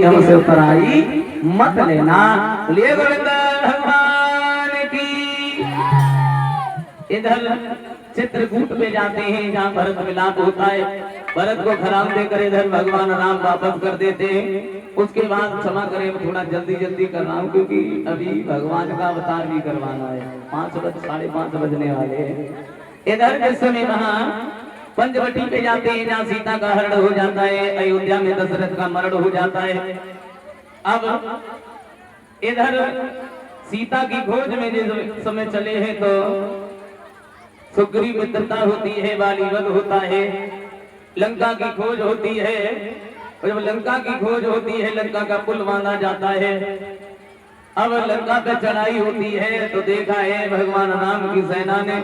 की हमसे उतराई मत लेना। बोलिए गोविंद भगवान की। इधर चित्रकूट पे जाते हैं जहाँ भरत मिलाप होता है। भरत को खराब देकर इधर भगवान राम वापस कर देते हैं। उसके बाद क्षमा करें, थोड़ा जल्दी जल्दी कर रहा हूँ क्योंकि अभी भगवान का अवतार भी करवाना है। 5:30 बजने वाले हैं। इधर जिस समय वहाँ पंचवटी पे जाते हैं जहाँ सीता का हरण हो जाता है, अयोध्या में दशरथ का मरण हो जाता है। अब इधर सीता की खोज में जिस समय चले हैं तो सुग्रीव मित्रता होती है, वाली वध होता है, लंका की खोज होती है। और जब लंका की खोज होती है, लंका का पुल बांधा जाता है। अब लंका पे चढ़ाई होती है तो देखा है भगवान राम की सेना ने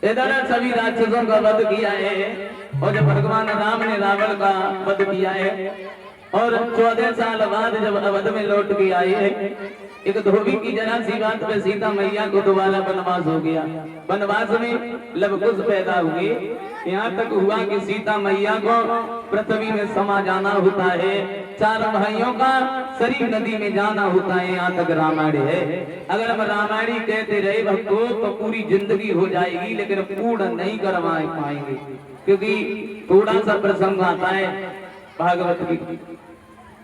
इधर सभी राक्षसों का वध किया है। और जब भगवान राम ने रावण का वध किया है और 14 साल बाद जब अवध में लौट के आए हैं, एक धोबी की जरा सी बात पे सीता मैया को दोबारा वनवास हो गया। वनवास में लवकुश पैदा हुए। यहाँ तक हुआ कि सीता मैया को पृथ्वी में समा जाना होता है। 4 भाइयों का शरीर नदी में जाना होता है। यहाँ तक रामायण है। अगर हम रामायणी कहते रहे भक्तों तो पूरी जिंदगी हो जाएगी, लेकिन पूर्ण नहीं करवा पाएंगे क्योंकि थोड़ा सा प्रसंग आता है भागवत की,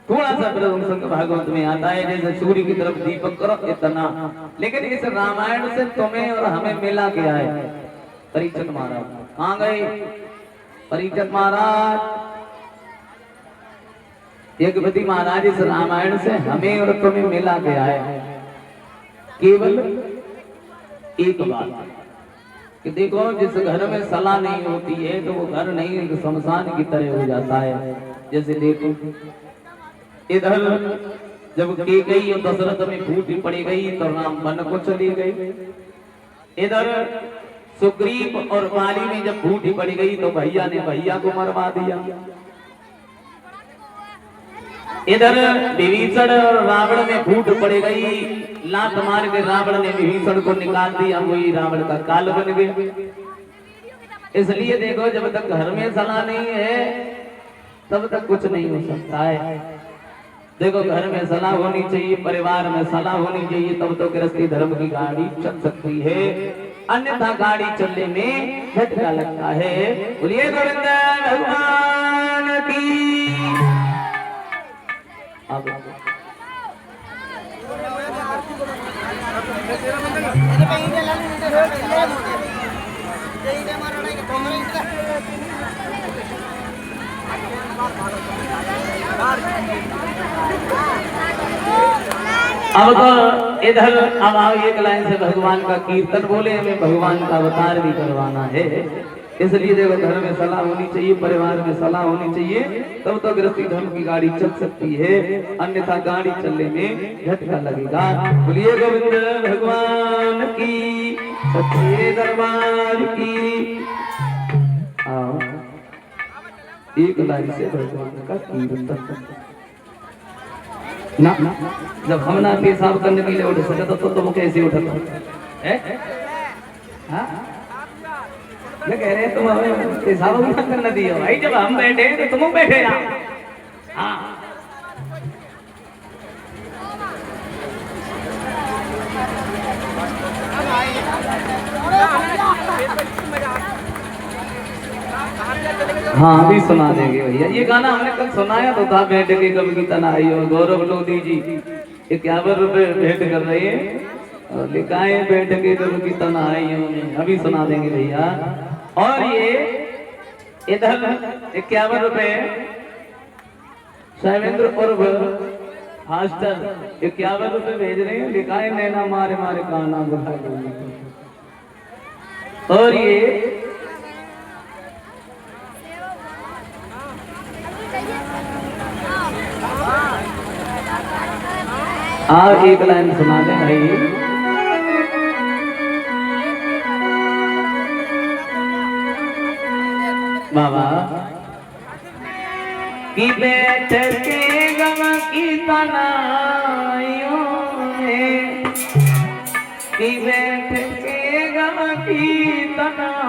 थोड़ा सा प्रसंग भागवत में आता है जैसे सूर्य की तरफ दीपक करो इतना। लेकिन इस रामायण से तुम्हें और हमें मिला क्या है? परीक्षित महाराज कहाँ गए? परीक्षित महाराज, यज्ञपति महाराज, इस रामायण से हमें और तुम्हें मिला क्या है? केवल एक बात कि देखो, जिस घर में सलाह नहीं होती है तो वो घर नहीं, एक शमशान की तरह हो जाता है। जैसे देखो इधर जब कैकेयी और दशरथ में फूट पड़ी गई तो राम वन को चली गई। इधर सुग्रीव और वाली में जब फूट पड़ी गई तो भैया ने भैया को मरवा दिया। इधर विभीषण और रावण में फूट पड़ गई, लात मार के रावण ने विभीषण को निकाल दिया, वही रावण का काल बन गया। इसलिए देखो, जब तक घर में सलाह नहीं है तब तक कुछ नहीं हो सकता है। देखो, घर में सलाह होनी चाहिए, परिवार में सलाह होनी चाहिए, तब तो गृहस्थी धर्म की गाड़ी चल सकती है, अन्यथा गाड़ी चलने में झटका लगता है। बोलिए गोविंद भगवान की। अब तो इधर अब आओ, एक लाइन से भगवान का कीर्तन बोले, हमें भगवान का अवतार भी करवाना है। इसलिए देखो, घर में सलाह होनी चाहिए, परिवार में सलाह होनी चाहिए, तब तो गृहस्थी धर्म की गाड़ी चल सकती है, अन्यथा गाड़ी चलने में झटका लगेगा। बोलिए गोविंद भगवान की, सच्चे दरबार की। आओ, एक लाइन से भगवान का कीर्तन ना। जब हम ना पेशाब करने के लिए उठ सके तो तुम कैसे उठता है? मैं कह रहे तुम हमें पेशाब भी करना दिया भाई, जब हम बैठे तो तुम बैठे ना। हाँ अभी सुना देंगे भैया। ये गाना हमने कल सुनाया तो था, बैठ के कब की तनाई हो। गौरव लोधी जी 51 रुपए भेंट कर रहे हैं और लिखा है बैठ के कब की तनाई हो। अभी सुना देंगे भैया। और ये इधर 51 रुपए शैवेंद्र उर्फ हास्टर 51 रुपए भेज रहे हैं, लिखा है नैना मारे मारे काना बुझा। और ये आप एक लाइन सुना दे भाई। बाबा की बैठ के गम की तनाइयों में, की बैठ के गम की तनाइयों